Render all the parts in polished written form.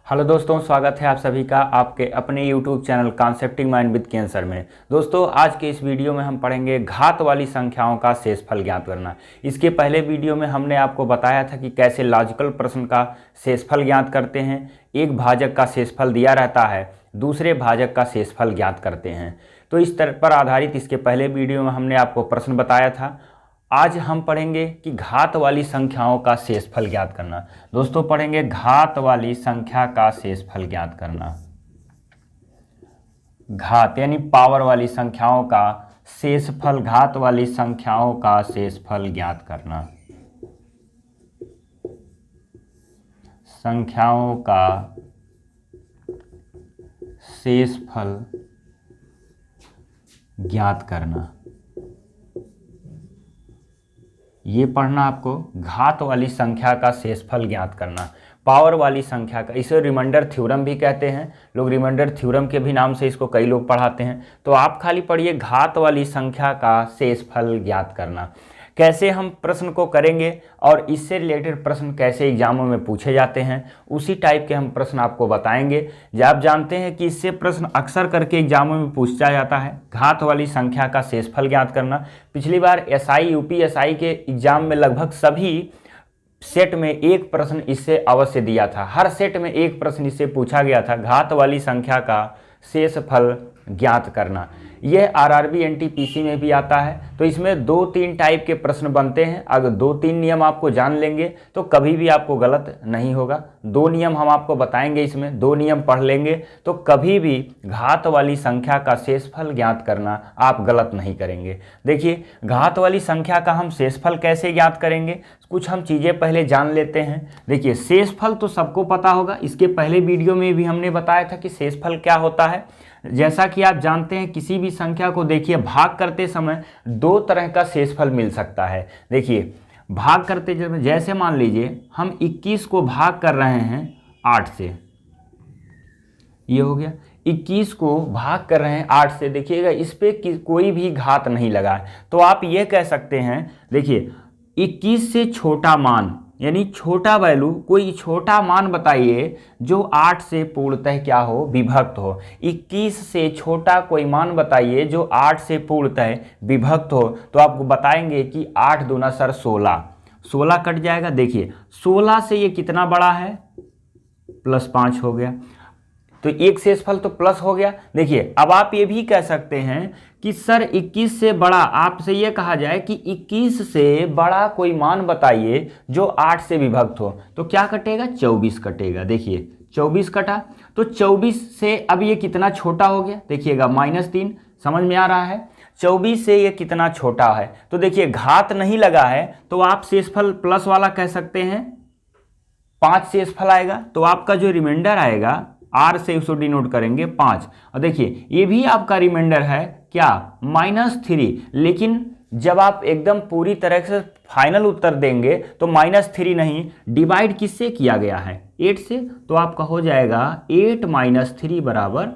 Hello दोस्तों, स्वागत है आप सभी का आपके अपने YouTube channel concepting mind with cancer में। दोस्तों, आज के इस वीडियो में हम पढ़ेंगे घात वाली संख्याओं का शेषफल ज्ञात करना। इसके पहले वीडियो में हमने आपको बताया था कि कैसे लॉजिकल प्रश्न का शेषफल ज्ञात करते हैं। एक भाजक का शेषफल दिया रहता है, दूसरे भाजक का शेषफल ज्ञात करते हैं। तो इस तरह पर आधारित इसके पहले वीडियो में हमने आपको प्रश्न बताया था। आज हम पढ़ेंगे कि घात वाली संख्याओं का शेषफल ज्ञात करना। दोस्तों, पढ़ेंगे घात वाली संख्या का शेषफल ज्ञात करना। घात यानी पावर वाली संख्याओं का शेषफल, घात वाली संख्याओं का शेषफल ज्ञात करना। संख्याओं का शेषफल ज्ञात करना, ये पढ़ना आपको। घात वाली संख्या का शेषफल ज्ञात करना, पावर वाली संख्या का, इसे रिमाइंडर थ्योरम भी कहते हैं लोग। रिमाइंडर थ्योरम के भी नाम से इसको कई लोग पढ़ाते हैं। तो आप खाली पढ़िए घात वाली संख्या का शेषफल ज्ञात करना। कैसे हम प्रश्न को करेंगे और इससे रिलेटेड प्रश्न कैसे एग्जामों में पूछे जाते हैं, उसी टाइप के हम प्रश्न आपको बताएंगे। जब आप जानते हैं कि इससे प्रश्न अक्सर करके एग्जामों में पूछा जाता है, घात वाली संख्या का शेषफल ज्ञात करना। पिछली बार एसआई, यूपीएसआई के एग्जाम में लगभग सभी सेट में एक प्रश्न इससे अवश्य दिया था। हर सेट में एक प्रश्न इससे पूछा गया था, घात वाली संख्या का शेषफल ज्ञात करना। यह आरआरबी एनटीपीसी में भी आता है। तो इसमें 2-3 टाइप के प्रश्न बनते हैं। अगर 2-3 नियम आपको जान लेंगे तो कभी भी आपको गलत नहीं होगा। 2 नियम हम आपको बताएंगे, इसमें 2 नियम पढ़ लेंगे तो कभी भी घात वाली संख्या का शेषफल ज्ञात करना आप गलत नहीं करेंगे। देखिए, घात वाली संख्या का हम शेषफल कैसे ज्ञात करेंगे, कुछ हम चीज़ें पहले जान लेते हैं। देखिए, शेषफल तो सबको पता होगा, इसके पहले वीडियो में भी हमने बताया था कि शेषफल क्या होता है। जैसा कि आप जानते हैं, किसी भी संख्या को देखिए भाग करते समय 2 तरह का शेषफल मिल सकता है। देखिए, भाग करते जैसे मान लीजिए हम 21 को भाग कर रहे हैं 8 से, ये हो गया। 21 को भाग कर रहे हैं 8 से, देखिएगा इस पे कोई भी घात नहीं लगा है। तो आप ये कह सकते हैं, देखिए 21 से छोटा मान यानी छोटा वैल्यू, कोई छोटा मान बताइए जो 8 से पूर्णतः क्या हो, विभक्त हो। 21 से छोटा कोई मान बताइए जो 8 से पूर्णतः विभक्त हो। तो आपको बताएंगे कि 8 दूना सर 16, 16 कट जाएगा। देखिए 16 से ये कितना बड़ा है, +5 हो गया। तो एक शेषफल तो प्लस हो गया। देखिए, अब आप ये भी कह सकते हैं कि सर 21 से बड़ा, आपसे ये कहा जाए कि 21 से बड़ा कोई मान बताइए जो 8 से विभक्त हो। तो क्या कटेगा, 24 कटेगा। देखिए 24 कटा। तो 24 से अब ये कितना छोटा हो गया, देखिएगा -3, समझ में आ रहा है। 24 से ये कितना छोटा है। तो देखिए घात नहीं लगा है तो आप शेषफल प्लस वाला कह सकते हैं, 5 शेषफल आएगा। तो आपका जो रिमाइंडर आएगा, R से उसको डिनोट करेंगे 5। और देखिए ये भी आपका रिमाइंडर है क्या, -3। लेकिन जब आप एकदम पूरी तरह से फाइनल उत्तर देंगे तो -3 नहीं, डिवाइड किससे किया गया है, 8 से। तो आपका हो जाएगा 8 - 3 =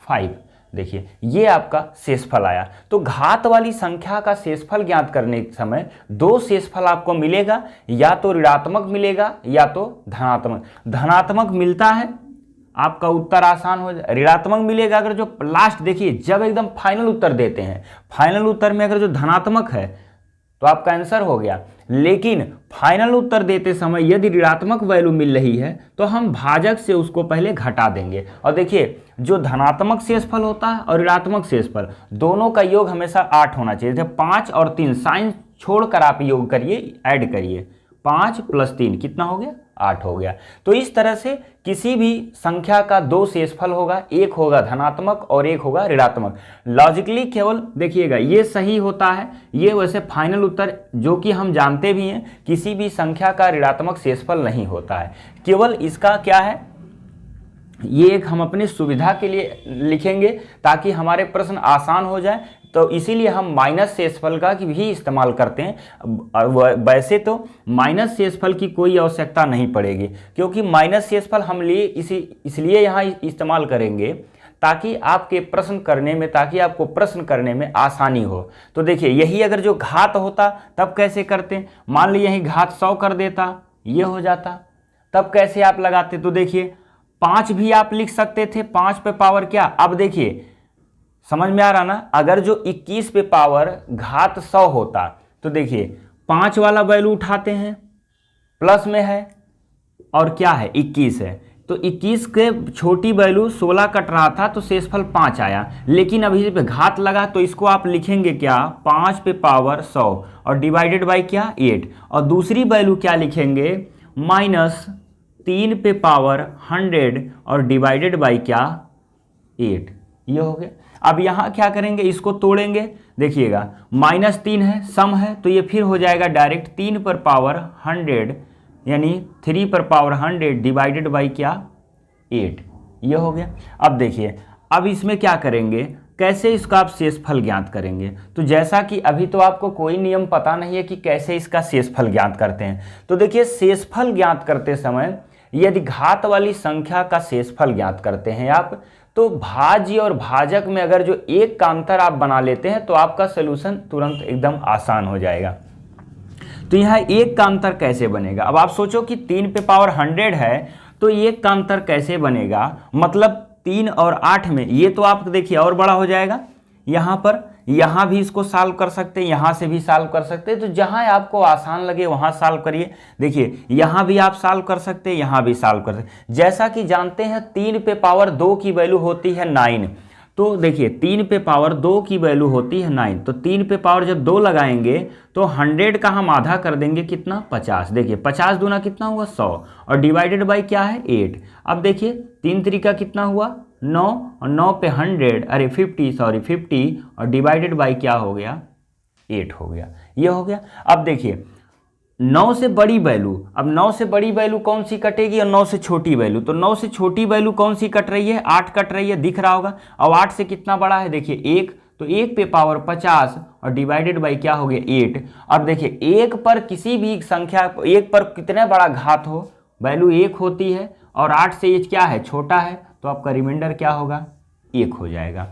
5। देखिए ये आपका शेषफल आया। तो घात वाली संख्या का शेषफल ज्ञात करने के समय 2 शेषफल आपको मिलेगा, या तो ऋणात्मक मिलेगा या तो धनात्मक। धनात्मक मिलता है आपका उत्तर आसान हो जाए। ऋणात्मक मिलेगा अगर जो लास्ट, देखिए जब एकदम फाइनल उत्तर देते हैं, फाइनल उत्तर में अगर जो धनात्मक है तो आपका आंसर हो गया। लेकिन फाइनल उत्तर देते समय यदि ऋणात्मक वैल्यू मिल रही है तो हम भाजक से उसको पहले घटा देंगे। और देखिए जो धनात्मक शेषफल होता है और ऋणात्मक शेषफल, दोनों का योग हमेशा 8 होना चाहिए। जैसे 5 और 3 साइन छोड़कर आप योग करिए, ऐड करिए, 5 + 3 कितना हो गया, 8 हो गया। तो इस तरह से किसी भी संख्या का 2 शेषफल होगा, एक होगा धनात्मक और एक होगा ऋणात्मक। लॉजिकली केवल देखिएगा ये सही होता है, ये वैसे फाइनल उत्तर जो कि हम जानते भी हैं, किसी भी संख्या का ऋणात्मक शेषफल नहीं होता है। केवल इसका क्या है, ये एक हम अपनी सुविधा के लिए लिखेंगे ताकि हमारे प्रश्न आसान हो जाए। तो इसीलिए हम माइनस शेषफल का भी इस्तेमाल करते हैं। वैसे तो माइनस शेषफल की कोई आवश्यकता नहीं पड़ेगी, क्योंकि माइनस शेषफल हम इसलिए यहाँ इस्तेमाल करेंगे ताकि आपके प्रश्न करने में, ताकि आपको प्रश्न करने में आसानी हो। तो देखिए यही अगर जो घात होता तब कैसे करते, मान लीजिए यही घात 100 कर देता, ये हो जाता, तब कैसे आप लगाते। तो देखिए 5 भी आप लिख सकते थे, 5 पे पावर क्या। अब देखिए समझ में आ रहा ना, अगर जो 21 पे पावर घात 100 होता तो देखिए 5 वाला वैल्यू उठाते हैं, प्लस में है और क्या है 21 है, तो 21 के छोटी वैल्यू 16 कट रहा था तो शेषफल 5 आया, लेकिन अभी पे घात लगा तो इसको आप लिखेंगे क्या 5 पे पावर 100 और डिवाइडेड बाई क्या 8, और दूसरी वैल्यू क्या लिखेंगे -3 पे पावर 100 और डिवाइडेड बाई क्या 8। ये हो गया। अब यहाँ क्या करेंगे, इसको तोड़ेंगे, देखिएगा -3 है, सम है, तो ये फिर हो जाएगा डायरेक्ट 3 पर पावर 100 यानी 3 पर पावर 100 डिवाइडेड बाई क्या 8। ये हो गया। अब देखिए अब इसमें क्या करेंगे, कैसे इसका आप शेषफल ज्ञात करेंगे। तो जैसा कि अभी तो आपको कोई नियम पता नहीं है कि कैसे इसका शेषफल ज्ञात करते हैं, तो देखिए शेषफल ज्ञात करते समय यदि घात वाली संख्या का शेषफल ज्ञात करते हैं आप, तो भाज्य और भाजक में अगर जो एक का अंतर आप बना लेते हैं तो आपका सलूशन तुरंत एकदम आसान हो जाएगा। तो यहाँ एक का अंतर कैसे बनेगा, अब आप सोचो कि 3 पे पावर 100 है तो एक का अंतर कैसे बनेगा, मतलब 3 और 8 में, ये तो आप देखिए और बड़ा हो जाएगा, यहाँ पर यहाँ भी इसको सॉल्व कर सकते हैं, यहाँ से भी सॉल्व कर सकते हैं, तो जहाँ आपको आसान लगे वहाँ सॉल्व करिए। देखिए यहाँ भी आप सॉल्व कर सकते हैं, यहाँ भी सॉल्व कर सकते हैं। जैसा कि जानते हैं 3 पे पावर 2 की वैल्यू होती है 9, तो देखिए 3 पे पावर 2 की वैल्यू होती है 9, तो 3 पे पावर जब 2 लगाएंगे तो 100 का हम आधा कर देंगे कितना 50। देखिए 50 दूना कितना हुआ 100 और डिवाइडेड बाई क्या है 8। अब देखिए 3 तरीका कितना हुआ 9 और 9 पे 100 अरे 50 और डिवाइडेड बाई क्या हो गया 8 हो गया। ये हो गया। अब देखिए 9 से बड़ी वैल्यू, अब 9 से बड़ी वैल्यू कौन सी कटेगी और 9 से छोटी वैल्यू, तो 9 से छोटी वैल्यू कौन सी कट रही है 8 कट रही है, दिख रहा होगा। अब 8 से कितना बड़ा है देखिए 1, तो 1 पे पावर 50 और डिवाइडेड बाई क्या हो गया 8। अब देखिए 1 पर किसी भी संख्या, 1 पर कितने बड़ा घात हो वैल्यू 1 होती है और 8 से ये क्या है छोटा है, तो आपका रिमाइंडर क्या होगा 1 हो जाएगा।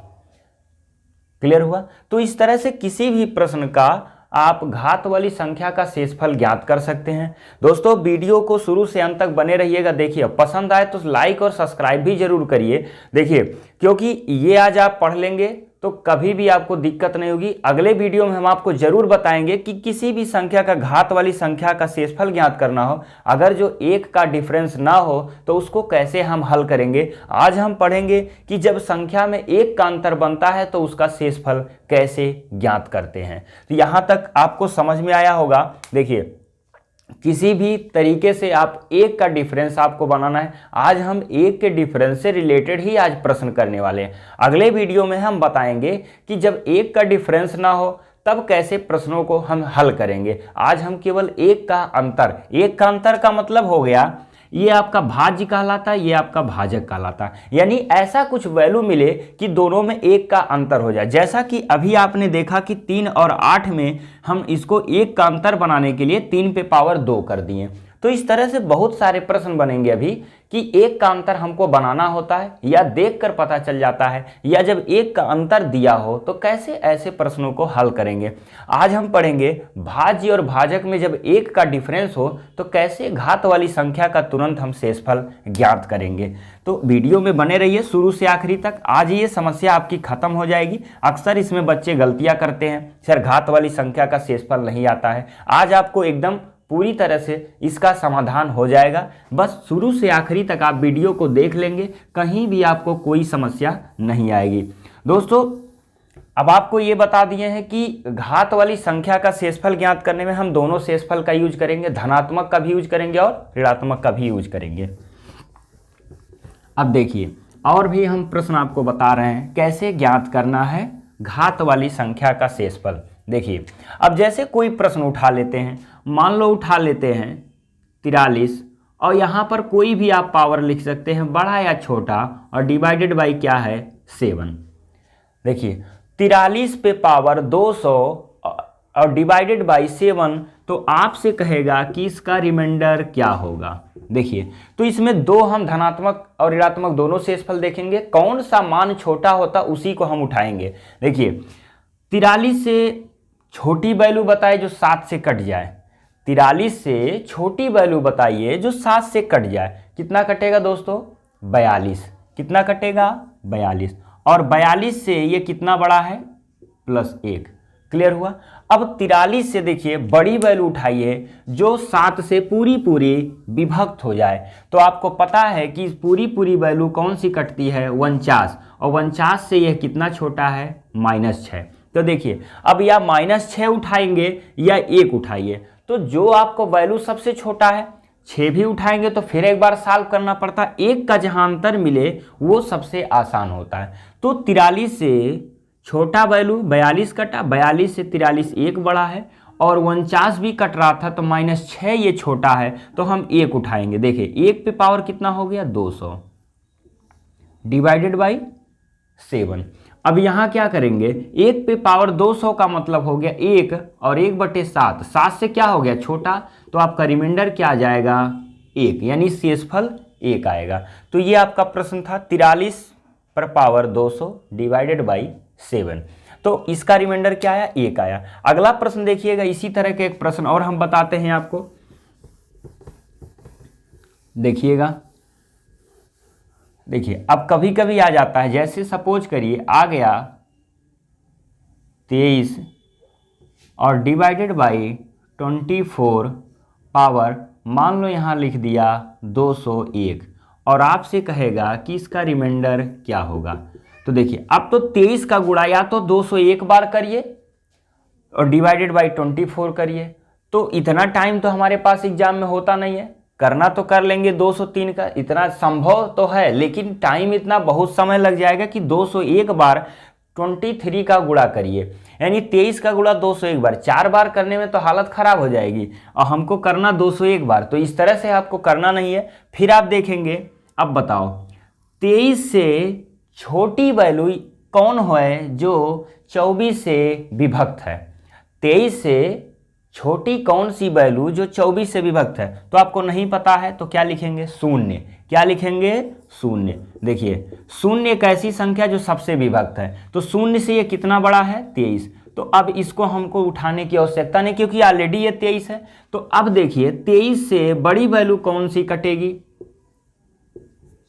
क्लियर हुआ। तो इस तरह से किसी भी प्रश्न का आप घात वाली संख्या का शेषफल ज्ञात कर सकते हैं। दोस्तों वीडियो को शुरू से अंत तक बने रहिएगा। देखिए पसंद आए तो लाइक और सब्सक्राइब भी जरूर करिए। देखिए क्योंकि ये आज आप पढ़ लेंगे तो कभी भी आपको दिक्कत नहीं होगी। अगले वीडियो में हम आपको जरूर बताएंगे कि किसी भी संख्या का घात वाली संख्या का शेषफल ज्ञात करना हो, अगर जो 1 का डिफरेंस ना हो तो उसको कैसे हम हल करेंगे। आज हम पढ़ेंगे कि जब संख्या में 1 का अंतर बनता है तो उसका शेषफल कैसे ज्ञात करते हैं। तो यहाँ तक आपको समझ में आया होगा। देखिए किसी भी तरीके से आप 1 का डिफरेंस आपको बनाना है। आज हम 1 के डिफरेंस से रिलेटेड ही आज प्रश्न करने वाले हैं। अगले वीडियो में हम बताएंगे कि जब 1 का डिफरेंस ना हो तब कैसे प्रश्नों को हम हल करेंगे। आज हम केवल 1 का अंतर, 1 का अंतर का मतलब हो गया ये आपका भाज्य कहलाता है, ये आपका भाजक कहलाता है। यानी ऐसा कुछ वैल्यू मिले कि दोनों में 1 का अंतर हो जाए। जैसा कि अभी आपने देखा कि 3 और 8 में हम इसको 1 का अंतर बनाने के लिए 3 पे पावर 2 कर दिए। तो इस तरह से बहुत सारे प्रश्न बनेंगे अभी कि 1 का अंतर हमको बनाना होता है या देखकर पता चल जाता है, या जब 1 का अंतर दिया हो तो कैसे ऐसे प्रश्नों को हल करेंगे। आज हम पढ़ेंगे भाज्य और भाजक में जब 1 का डिफरेंस हो तो कैसे घात वाली संख्या का तुरंत हम शेषफल ज्ञात करेंगे। तो वीडियो में बने रहिए शुरू से आखिरी तक। आज ये समस्या आपकी खत्म हो जाएगी। अक्सर इसमें बच्चे गलतियां करते हैं, सर घात वाली संख्या का शेषफल नहीं आता है। आज आपको एकदम पूरी तरह से इसका समाधान हो जाएगा। बस शुरू से आखिरी तक आप वीडियो को देख लेंगे, कहीं भी आपको कोई समस्या नहीं आएगी। दोस्तों अब आपको ये बता दिए हैं कि घात वाली संख्या का शेषफल ज्ञात करने में हम दोनों शेषफल का यूज करेंगे, धनात्मक का भी यूज करेंगे और ऋणात्मक का भी यूज करेंगे। अब देखिए और भी हम प्रश्न आपको बता रहे हैं कैसे ज्ञात करना है घात वाली संख्या का शेषफल। देखिए अब जैसे कोई प्रश्न उठा लेते हैं, मान लो उठा लेते हैं 43 और यहाँ पर कोई भी आप पावर लिख सकते हैं बड़ा या छोटा और डिवाइडेड बाई क्या है 7। देखिए 43 पे पावर 200 और डिवाइडेड बाई 7, तो आपसे कहेगा कि इसका रिमाइंडर क्या होगा। देखिए तो इसमें दो हम धनात्मक और ऋणात्मक दोनों शेषफल देखेंगे, कौन सा मान छोटा होता उसी को हम उठाएंगे। देखिए 43 से छोटी वैल्यू बताइए जो 7 से कट जाए, 43 से छोटी वैल्यू बताइए जो 7 से कट जाए। कितना कटेगा दोस्तों 42, कितना कटेगा 42, और 42 से ये कितना बड़ा है +1, क्लियर हुआ। अब 43 से देखिए बड़ी वैल्यू उठाइए जो 7 से पूरी पूरी विभक्त हो जाए। तो आपको पता है कि पूरी पूरी वैल्यू कौन सी कटती है 49, और 49 से यह कितना छोटा है -6। तो देखिए अब या -6 उठाएंगे या 1 उठाइए, तो जो आपको वैल्यू सबसे छोटा है 6 भी उठाएंगे तो फिर एक बार सॉल्व करना पड़ता है। 1 का जहां अंतर मिले वो सबसे आसान होता है। तो 43 से छोटा वैल्यू 42 कटा, 42 से 43 1 बड़ा है, और 49 भी कट रहा था तो -6 ये छोटा है, तो हम 1 उठाएंगे। देखिए 1 पे पावर कितना हो गया 200 डिवाइडेड बाई 7। अब यहाँ क्या करेंगे, 1 पे पावर 200 का मतलब हो गया 1, और 1/7, 7 से क्या हो गया छोटा, तो आपका रिमाइंडर क्या आ जाएगा 1, यानी शेषफल 1 आएगा। तो ये आपका प्रश्न था 43 पर पावर 200 डिवाइडेड बाई 7। तो इसका रिमाइंडर क्या आया 1 आया। अगला प्रश्न देखिएगा, इसी तरह के एक प्रश्न और हम बताते हैं आपको, देखिएगा। देखिए अब कभी कभी आ जाता है, जैसे सपोज करिए आ गया 23 और डिवाइडेड बाई 24 पावर मान लो यहाँ लिख दिया 201, और आपसे कहेगा कि इसका रिमाइंडर क्या होगा। तो देखिए अब तो 23 का गुणा या तो 201 बार करिए और डिवाइडेड बाई 24 करिए। तो इतना टाइम तो हमारे पास एग्जाम में होता नहीं है, करना तो कर लेंगे 203 का, इतना संभव तो है, लेकिन टाइम इतना बहुत समय लग जाएगा कि 201 बार 23 का गुणा करिए, यानी 23 का गुणा 201 बार, 4 बार करने में तो हालत ख़राब हो जाएगी, और हमको करना 201 बार। तो इस तरह से आपको करना नहीं है। फिर आप देखेंगे, अब बताओ 23 से छोटी वैल्यू कौन है जो 24 से विभक्त है। 23 से छोटी कौन सी वैल्यू जो 24 से विभक्त है, तो आपको नहीं पता है तो क्या लिखेंगे 0। क्या लिखेंगे 0। देखिए 0 एक ऐसी संख्या जो सबसे विभक्त है, तो 0 से ये कितना बड़ा है 23। तो अब इसको हमको उठाने की आवश्यकता नहीं, क्योंकि ऑलरेडी ये 23 है। तो अब देखिए 23 से बड़ी वैल्यू कौन सी कटेगी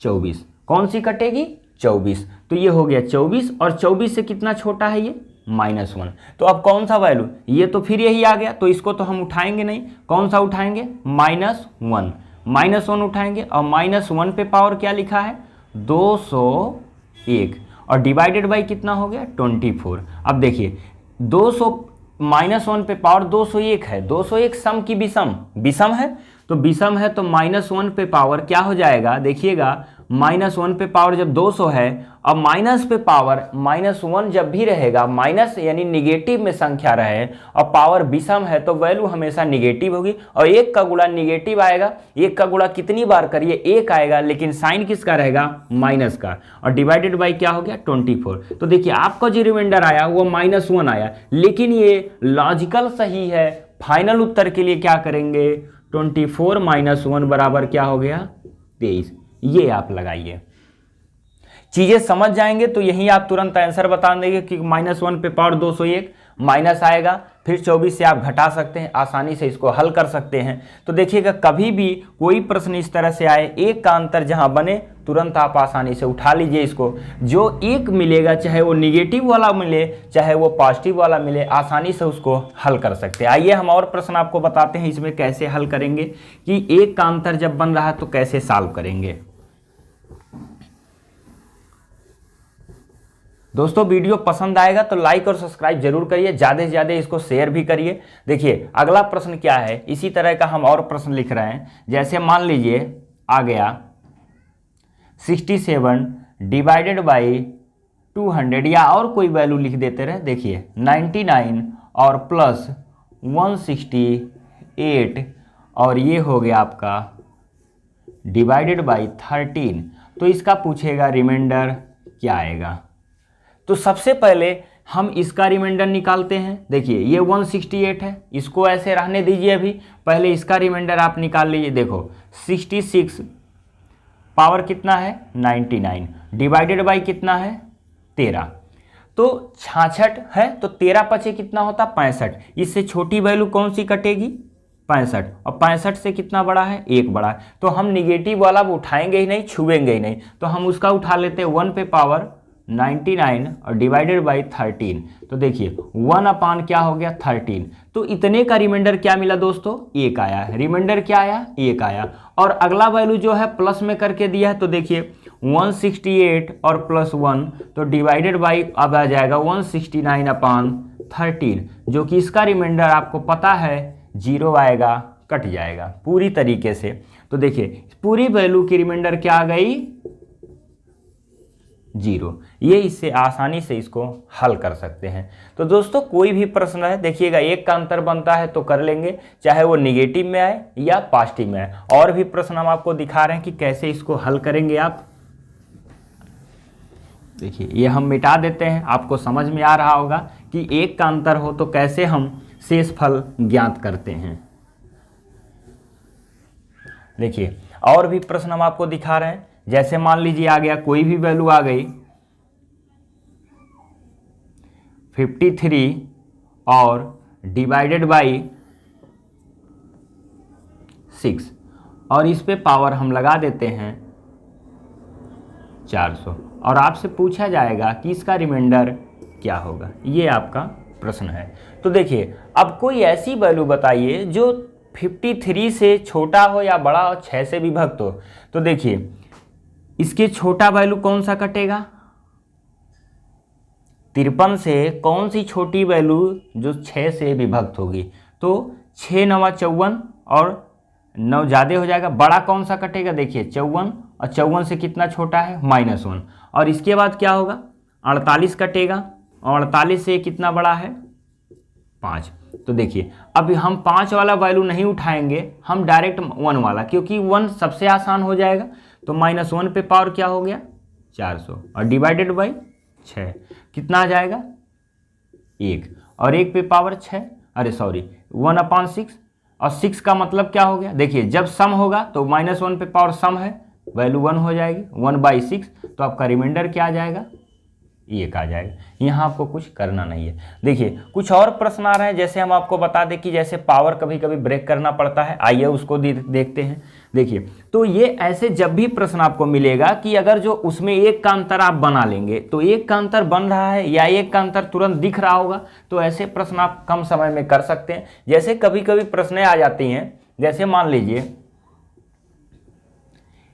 24। कौन सी कटेगी 24। तो ये हो गया 24, और 24 से कितना छोटा है ये -1। तो अब कौन सा वैल्यू, ये तो फिर यही आ गया, तो इसको तो हम उठाएंगे नहीं। कौन सा उठाएंगे -1, -1 उठाएंगे, और -1 पे पावर क्या लिखा है 201, और डिवाइडेड बाई कितना हो गया 24। अब देखिए 200 -1 पे पावर 201 है, 201 सम की विषम, विषम है, तो विषम है तो -1 पे पावर क्या हो जाएगा, देखिएगा -1 पे पावर जब 200 है, अब माइनस पे पावर -1 जब भी रहेगा, माइनस यानी निगेटिव में संख्या रहे और पावर विषम है तो वैल्यू हमेशा निगेटिव होगी, और 1 का गुणा निगेटिव आएगा। 1 का गुणा कितनी बार करिए 1 आएगा, लेकिन साइन किसका रहेगा माइनस का, और डिवाइडेड बाई क्या हो गया 24। तो देखिए आपका जो रिमाइंडर आया वो -1 आया, लेकिन ये लॉजिकल सही है। फाइनल उत्तर के लिए क्या करेंगे 24 - 1 बराबर क्या हो गया 23। ये आप लगाइए, चीजें समझ जाएंगे तो यही आप तुरंत आंसर बता देंगे कि -1 पे पावर 201 माइनस आएगा, फिर 24 से आप घटा सकते हैं, आसानी से इसको हल कर सकते हैं। तो देखिएगा कभी भी कोई प्रश्न इस तरह से आए, एक का अंतर जहां बने तुरंत आप आसानी से उठा लीजिए इसको। जो एक मिलेगा चाहे वो निगेटिव वाला मिले चाहे वो पॉजिटिव वाला मिले, आसानी से उसको हल कर सकते हैं। आइए हम और प्रश्न आपको बताते हैं इसमें कैसे हल करेंगे, कि एक का अंतर जब बन रहा है तो कैसे सॉल्व करेंगे। दोस्तों वीडियो पसंद आएगा तो लाइक और सब्सक्राइब जरूर करिए, ज़्यादा से ज़्यादा इसको शेयर भी करिए। देखिए अगला प्रश्न क्या है, इसी तरह का हम और प्रश्न लिख रहे हैं। जैसे मान लीजिए आ गया 67 डिवाइडेड बाई 200, या और कोई वैल्यू लिख देते रहे। देखिए 99 और प्लस 168, और ये हो गया आपका डिवाइडेड बाई 13। तो इसका पूछेगा रिमाइंडर क्या आएगा। तो सबसे पहले हम इसका रिमाइंडर निकालते हैं। देखिए ये 168 है, इसको ऐसे रहने दीजिए, अभी पहले इसका रिमाइंडर आप निकाल लीजिए। देखो 66 पावर कितना है 99 डिवाइडेड बाई कितना है 13, तो 66 है, तो 13 पचे कितना होता 65। इससे छोटी वैल्यू कौन सी कटेगी 65, और 65 से कितना बड़ा है, 1 बड़ा है। तो हम निगेटिव वाला उठाएंगे ही नहीं, छुएंगे ही नहीं, तो हम उसका उठा लेते हैं 1 पे पावर 99 और डिवाइडेड बाई 13। तो देखिए 1 अपान क्या हो गया 13। तो इतने का रिमाइंडर क्या मिला दोस्तों, 1 आया है। रिमाइंडर क्या आया, 1 आया। और अगला वैल्यू जो है प्लस में करके दिया है, तो देखिए 168 और प्लस 1, तो डिवाइडेड बाई अब आ जाएगा 169 अपान 13, जो कि इसका रिमाइंडर आपको पता है 0 आएगा, कट जाएगा पूरी तरीके से। तो देखिए पूरी वैल्यू की रिमाइंडर क्या आ गई, 0। ये इससे आसानी से इसको हल कर सकते हैं। तो दोस्तों कोई भी प्रश्न है, देखिएगा 1 का अंतर बनता है तो कर लेंगे, चाहे वो निगेटिव में आए या पॉजिटिव में आए। और भी प्रश्न हम आपको दिखा रहे हैं कि कैसे इसको हल करेंगे आप। देखिए ये हम मिटा देते हैं, आपको समझ में आ रहा होगा कि 1 का अंतर हो तो कैसे हम शेषफल ज्ञात करते हैं। देखिए और भी प्रश्न हम आपको दिखा रहे हैं, जैसे मान लीजिए आ गया कोई भी वैल्यू आ गई 53 और डिवाइडेड बाई 6, और इस पे पावर हम लगा देते हैं 400, और आपसे पूछा जाएगा कि इसका रिमाइंडर क्या होगा। ये आपका प्रश्न है। तो देखिए अब कोई ऐसी वैल्यू बताइए जो 53 से छोटा हो या बड़ा हो, 6 से विभक्त हो। तो देखिए इसके छोटा वैल्यू कौन सा कटेगा, 53 से कौन सी छोटी वैल्यू जो 6 से विभक्त होगी, तो 6 9 54 और 9 ज़्यादा हो जाएगा। बड़ा कौन सा कटेगा, देखिए 54, और 54 से कितना छोटा है -1, और इसके बाद क्या होगा 48 कटेगा, और 48 से कितना बड़ा है 5। तो देखिए अब हम 5 वाला वैल्यू नहीं उठाएंगे, हम डायरेक्ट 1 वाला, क्योंकि 1 सबसे आसान हो जाएगा। तो -1 पे पावर क्या हो गया 400, और डिवाइडेड बाई 6 कितना आ जाएगा 1, और 1 पे पावर 6, अरे सॉरी 1/6, और 6 का मतलब क्या हो गया, देखिए जब सम होगा तो -1 पे पावर सम है, वैल्यू 1 हो जाएगी 1/6, तो आपका रिमाइंडर क्या आ जाएगा 1 आ जाएगा। यहाँ आपको कुछ करना नहीं है। देखिए कुछ और प्रश्न आ रहे हैं, जैसे हम आपको बता दें कि जैसे पावर कभी कभी ब्रेक करना पड़ता है, आइए उसको देखते हैं। देखिए तो ये ऐसे जब भी प्रश्न आपको मिलेगा कि अगर जो उसमें 1 का अंतर आप बना लेंगे, तो 1 का अंतर बन रहा है या 1 का अंतर तुरंत दिख रहा होगा, तो ऐसे प्रश्न आप कम समय में कर सकते हैं। जैसे कभी कभी प्रश्न आ जाती हैं, जैसे मान लीजिए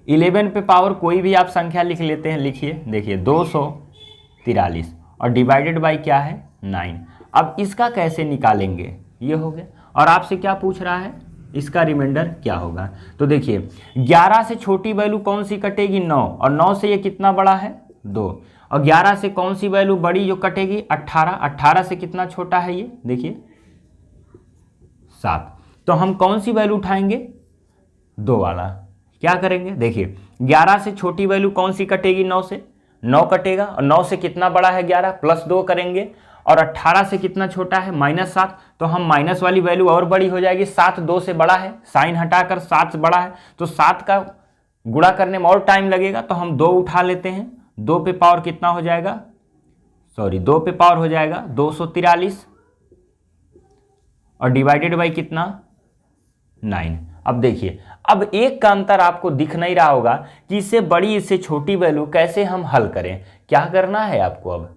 11 पे पावर कोई भी आप संख्या लिख लेते हैं, लिखिए देखिए 243 और डिवाइडेड बाई क्या है 9। अब इसका कैसे निकालेंगे, ये हो गया। और आपसे क्या पूछ रहा है, इसका रिमाइंडर क्या होगा। तो देखिए 11 से छोटी वैल्यू कौन सी कटेगी 9, और 9 से ये कितना बड़ा है 2, और 11 से कौन सी वैल्यू बड़ी जो कटेगी 18, 18 से कितना छोटा है ये देखिए 7। तो हम कौन सी वैल्यू उठाएंगे 2 वाला। क्या करेंगे, देखिए 11 से छोटी वैल्यू कौन सी कटेगी 9 से, 9 कटेगा, और 9 से कितना बड़ा है 11, +2 करेंगे, और 18 से कितना छोटा है -7, तो हम माइनस वाली वैल्यू और बड़ी हो जाएगी, 7 2 से बड़ा है, साइन हटाकर 7 से बड़ा है, तो 7 का गुणा करने में और टाइम लगेगा, तो हम 2 उठा लेते हैं। 2 पे पावर कितना हो जाएगा, सॉरी 2 पे पावर हो जाएगा 243, और डिवाइडेड बाई कितना 9। अब देखिए अब 1 का अंतर आपको दिख नहीं रहा होगा कि इससे बड़ी इससे छोटी वैल्यू कैसे हम हल करें। क्या करना है आपको, अब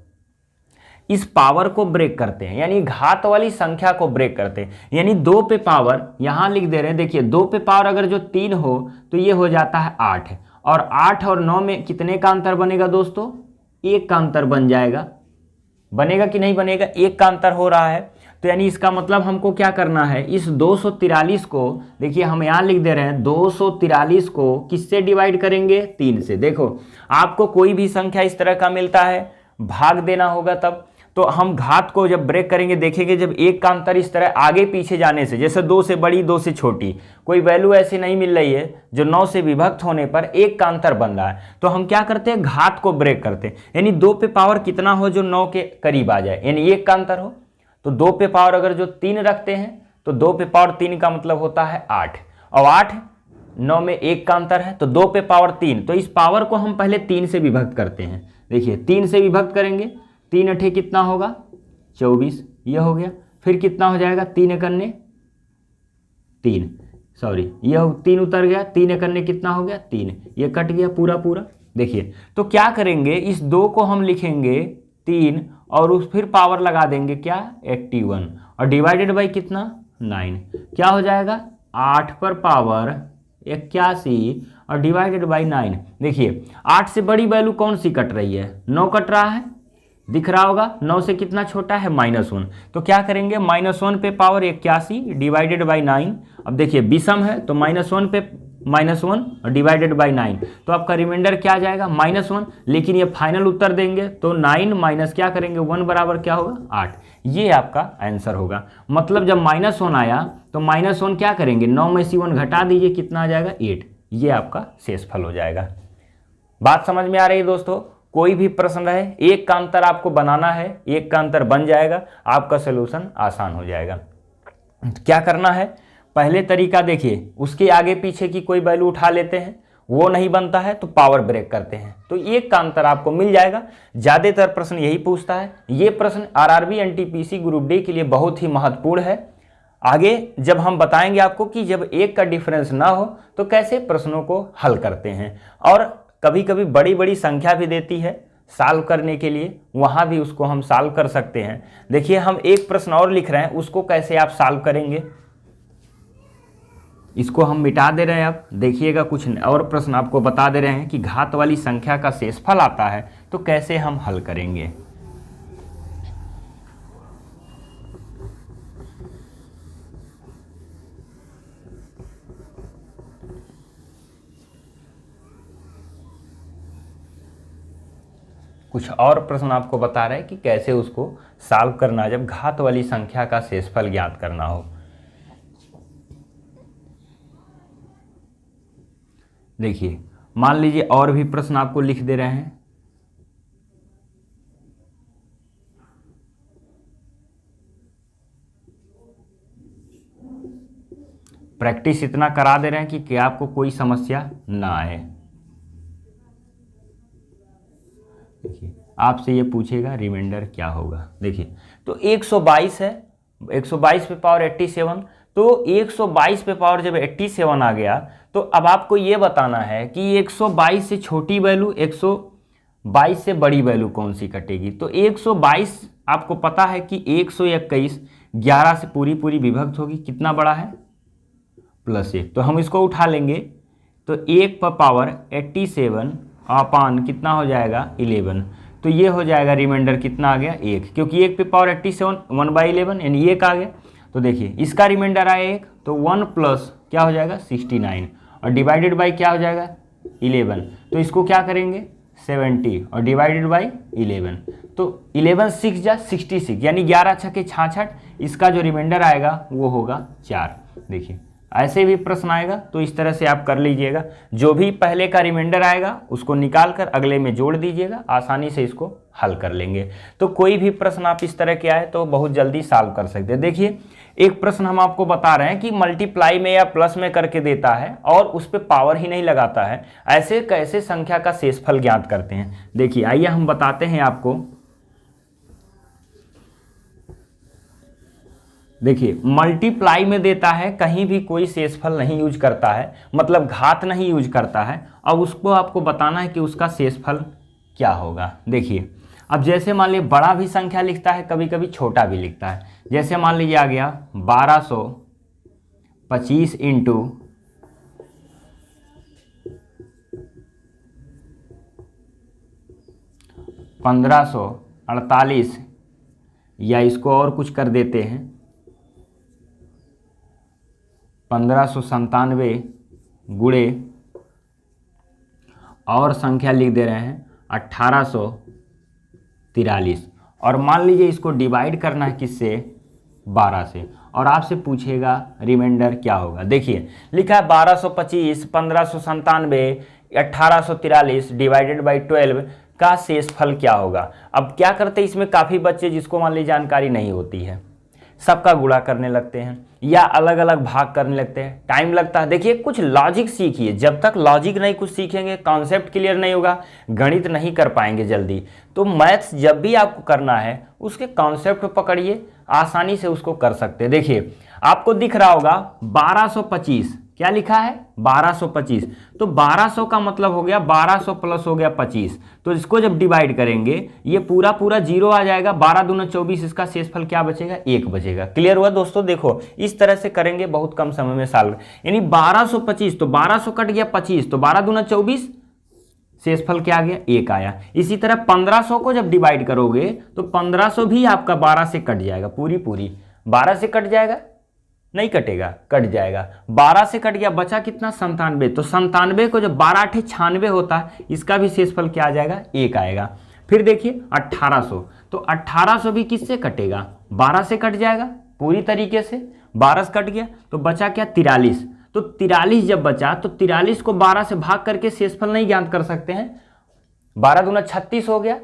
इस पावर को ब्रेक करते हैं, यानी घात वाली संख्या को ब्रेक करते हैं। यानी 2 पे पावर यहां लिख दे रहे हैं, देखिए 2 पे पावर अगर जो 3 हो तो ये हो जाता है 8, और 8 और 9 में कितने का अंतर बनेगा दोस्तों, 1 का अंतर बन जाएगा। बनेगा कि नहीं बनेगा, 1 का अंतर हो रहा है। तो यानी इसका मतलब हमको क्या करना है, इस 243 को देखिए हम यहाँ लिख दे रहे हैं, 243 को किससे डिवाइड करेंगे 3 से। देखो आपको कोई भी संख्या इस तरह का मिलता है, भाग देना होगा तब, तो हम घात को जब ब्रेक करेंगे देखेंगे जब 1 का अंतर इस तरह आगे पीछे जाने से, जैसे 2 से बड़ी 2 से छोटी कोई वैल्यू ऐसी नहीं मिल रही है जो 9 से विभक्त होने पर 1 का अंतर बन रहा है, तो हम क्या करते हैं घात को ब्रेक करते हैं। यानी 2 पे पावर कितना हो जो 9 के करीब आ जाए, यानी 1 का अंतर हो। तो 2 पे पावर अगर जो 3 रखते हैं तो 2 पे पावर 3 का मतलब होता है 8, और 8 9 में 1 का अंतर है, तो 2 पे पावर 3, तो इस पावर को हम पहले 3 से विभक्त करते हैं। देखिए 3 से विभक्त करेंगे, 3 अठे कितना होगा 24, ये हो गया। फिर कितना हो जाएगा 3 एकन्ने 3, सॉरी यह 3 उतर गया, 3 एक अन्य कितना हो गया 3, ये कट गया पूरा पूरा। देखिए तो क्या करेंगे, इस 2 को हम लिखेंगे 3 और उस फिर पावर लगा देंगे क्या 81 और डिवाइडेड बाई कितना 9, क्या हो जाएगा 8 पर पावर 81 और डिवाइडेड बाई 9। देखिए 8 से बड़ी वैल्यू कौन सी कट रही है, 9 कट रहा है, दिख रहा होगा। 9 से कितना छोटा है -1, तो क्या करेंगे -1 पे पावर 81 डिवाइडेड बाई 9। अब देखिए विषम है तो -1 पे -1 और डिवाइडेड बाई 9, तो आपका रिमाइंडर क्या आ जाएगा -1। लेकिन ये फाइनल उत्तर देंगे तो 9 माइनस क्या करेंगे 1 बराबर क्या होगा 8, ये आपका आंसर होगा। मतलब जब -1 आया तो -1 क्या करेंगे 9 में से 1 घटा दीजिए, कितना आ जाएगा 8, ये आपका शेषफल हो जाएगा। बात समझ में आ रही है दोस्तों। कोई भी प्रश्न रहे, एक का अंतर आपको बनाना है, एक का अंतर बन जाएगा, आपका सोल्यूशन आसान हो जाएगा। क्या करना है, पहले तरीका देखिए, उसके आगे पीछे की कोई वैल्यू उठा लेते हैं, वो नहीं बनता है तो पावर ब्रेक करते हैं, तो एक का अंतर आपको मिल जाएगा। ज़्यादातर प्रश्न यही पूछता है। ये प्रश्न आरआरबी एनटीपीसी ग्रुप डी के लिए बहुत ही महत्वपूर्ण है। आगे जब हम बताएंगे आपको कि जब एक का डिफरेंस ना हो तो कैसे प्रश्नों को हल करते हैं, और कभी कभी बड़ी बड़ी संख्या भी देती है सॉल्व करने के लिए, वहाँ भी उसको हम सॉल्व कर सकते हैं। देखिए हम एक प्रश्न और लिख रहे हैं, उसको कैसे आप सॉल्व करेंगे, इसको हम मिटा दे रहे हैं। आप देखिएगा कुछ और प्रश्न आपको बता दे रहे हैं कि घात वाली संख्या का शेषफल आता है तो कैसे हम हल करेंगे। कुछ और प्रश्न आपको बता रहे हैं कि कैसे उसको सॉल्व करना जब घात वाली संख्या का शेषफल ज्ञात करना हो। देखिए मान लीजिए और भी प्रश्न आपको लिख दे रहे हैं। प्रैक्टिस इतना करा दे रहे हैं कि आपको कोई समस्या ना आए। देखिए आपसे ये पूछेगा रिमाइंडर क्या होगा। देखिए तो 122 है, 122 पे पावर 87, तो 122 पे पावर जब 87 आ गया तो अब आपको ये बताना है कि 122 से छोटी वैल्यू 122 से बड़ी वैल्यू कौन सी कटेगी। तो 122 आपको पता है कि 121 11 से पूरी पूरी विभक्त होगी, कितना बड़ा है +1, तो हम इसको उठा लेंगे तो 1 पर पावर 87 अपान कितना हो जाएगा 11, तो ये हो जाएगा रिमाइंडर कितना आ गया 1, क्योंकि 1 पे पावर 87 1/11 यानी 1 आ गया। तो देखिए इसका रिमाइंडर आया 1, तो 1 प्लस क्या हो जाएगा 69 और डिवाइडेड बाई क्या हो जाएगा 11, तो इसको क्या करेंगे 70 और डिवाइडेड बाई 11, तो 11 6 जा 66 यानी 11 छके 66, इसका जो रिमाइंडर आएगा वो होगा 4। देखिए ऐसे भी प्रश्न आएगा तो इस तरह से आप कर लीजिएगा, जो भी पहले का रिमाइंडर आएगा उसको निकाल कर अगले में जोड़ दीजिएगा, आसानी से इसको हल कर लेंगे। तो कोई भी प्रश्न आप इस तरह के आए तो बहुत जल्दी सॉल्व कर सकते हैं। देखिए एक प्रश्न हम आपको बता रहे हैं कि मल्टीप्लाई में या प्लस में करके देता है और उस पर पावर ही नहीं लगाता है, ऐसे कैसे संख्या का शेषफल ज्ञात करते हैं। देखिए आइए हम बताते हैं आपको। देखिए मल्टीप्लाई में देता है, कहीं भी कोई शेषफल नहीं यूज करता है, मतलब घात नहीं यूज करता है, अब उसको आपको बताना है कि उसका शेषफल क्या होगा। देखिए अब जैसे मान लीजिए बड़ा भी संख्या लिखता है, कभी कभी छोटा भी लिखता है। जैसे मान लीजिए आ गया 1225 इंटू 1548, या इसको और कुछ कर देते हैं 1597 गुणे और संख्या लिख दे रहे हैं 1843, और मान लीजिए इसको डिवाइड करना है किससे 12 से, और आपसे पूछेगा रिमाइंडर क्या होगा। देखिए लिखा है 1225 1597 1843 डिवाइडेड बाई 12 का शेषफल क्या होगा। अब क्या करते हैं, इसमें काफ़ी बच्चे जिसको मान लीजिए जानकारी नहीं होती है सबका गुणा करने लगते हैं, या अलग अलग भाग करने लगते हैं, टाइम लगता है। देखिए कुछ लॉजिक सीखिए, जब तक लॉजिक नहीं कुछ सीखेंगे, कॉन्सेप्ट क्लियर नहीं होगा, गणित नहीं कर पाएंगे जल्दी। तो मैथ्स जब भी आपको करना है उसके कॉन्सेप्ट पकड़िए, आसानी से उसको कर सकते हैं। देखिए आपको दिख रहा होगा 1225, क्या लिखा है 1225, तो 1200 का मतलब हो गया 1200 प्लस हो गया 25, तो इसको जब डिवाइड करेंगे ये पूरा पूरा जीरो आ जाएगा, 12 दूना 24, इसका शेषफल क्या बचेगा 1 बचेगा। क्लियर हुआ दोस्तों? देखो इस तरह से करेंगे, बहुत कम समय में सॉल्व, यानी 1225, तो 1200 कट गया 25, तो 12 दूना 24, शेषफल क्या आ गया 1 आया। इसी तरह 1500 को जब डिवाइड करोगे तो 1500 भी आपका 12 से कट जाएगा, पूरी 12 से कट जाएगा, नहीं कटेगा, कट जाएगा, 12 से कट गया, बचा कितना 97, तो 97 को जब 12 8 96 होता है, इसका भी शेषफल क्या आ जाएगा 1 आएगा। फिर देखिए 1800, तो 1800 भी किससे कटेगा 12 से कट जाएगा, पूरी तरीके से 12 से कट गया, तो बचा क्या 43, तो 43 जब बचा तो 43 को 12 से भाग करके शेषफल नहीं ज्ञात कर सकते हैं, 12 दूना 36 हो गया,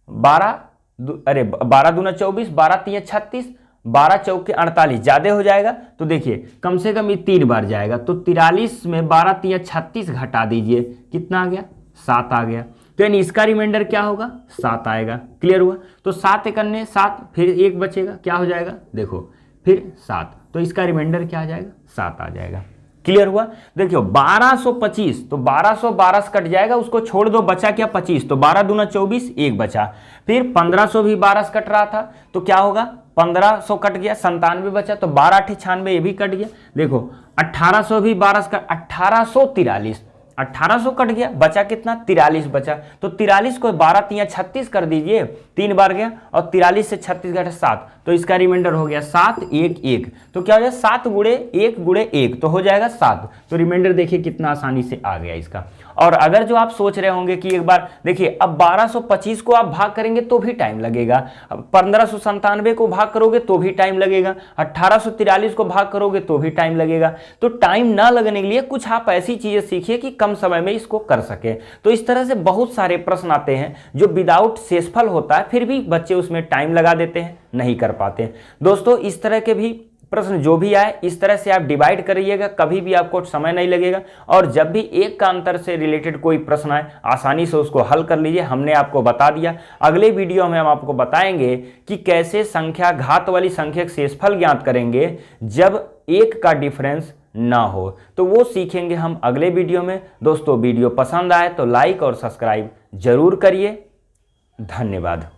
12 दूना 24, 12 तिया 36, 12 चौके 48, ज्यादा हो जाएगा, तो देखिए कम से कम ये 3 बार जाएगा, तो 43 में 12 तिया 36 घटा दीजिए, कितना आ गया 7 आ गया, तो यानी इसका रिमाइंडर क्या होगा 7 आएगा। क्लियर हुआ? तो 7 एकन्ने 7, फिर 1 बचेगा, क्या हो जाएगा देखो, फिर 7, तो इसका रिमाइंडर क्या आ जाएगा 7 आ जाएगा। क्लियर हुआ? देखियो 1225, तो 1200 12 से कट जाएगा, उसको छोड़ दो, बचा क्या 25, तो 12 दूना 24, 1 बचा। फिर 1500 भी 12 से कट रहा था, तो क्या होगा 1500 कट गया, 97 बचा, तो 12 8 96, ये भी कट गया। देखो 1800 भी 12 से कट, 1843, 1800 कट गया, बचा कितना 43 बचा, तो 43 को 12 तिया 36 कर दीजिए, 3 बार गया, और 43 से 36 घटा 7, तो इसका रिमाइंडर हो गया 7 1 1, तो क्या हो जाएगा 7 गुणे 1 गुणे 1, तो हो जाएगा 7, तो रिमाइंडर देखिए कितना आसानी से आ गया इसका। और अगर जो आप सोच रहे होंगे कि एक बार देखिए, अब 1225 को आप भाग करेंगे तो भी टाइम लगेगा, 1597 को भाग करोगे तो भी टाइम लगेगा, 1843 को भाग करोगे तो भी टाइम लगेगा, तो टाइम ना लगने के लिए कुछ आप ऐसी चीजें सीखिए कि कम समय में इसको कर सके। तो इस तरह से बहुत सारे प्रश्न आते हैं जो विदाउट शेषफल होता है, फिर भी बच्चे उसमें टाइम लगा देते हैं, नहीं कर पाते। दोस्तों इस तरह के भी प्रश्न जो भी आए इस तरह से आप डिवाइड करिएगा, कभी भी आपको समय नहीं लगेगा, और जब भी एक का अंतर से रिलेटेड कोई प्रश्न आए आसानी से उसको हल कर लीजिए। हमने आपको बता दिया, अगले वीडियो में हम आपको बताएंगे कि कैसे संख्या घात वाली संख्या का शेषफल ज्ञात करेंगे जब एक का डिफरेंस ना हो, तो वो सीखेंगे हम अगले वीडियो में। दोस्तों वीडियो पसंद आए तो लाइक और सब्सक्राइब जरूर करिए। धन्यवाद।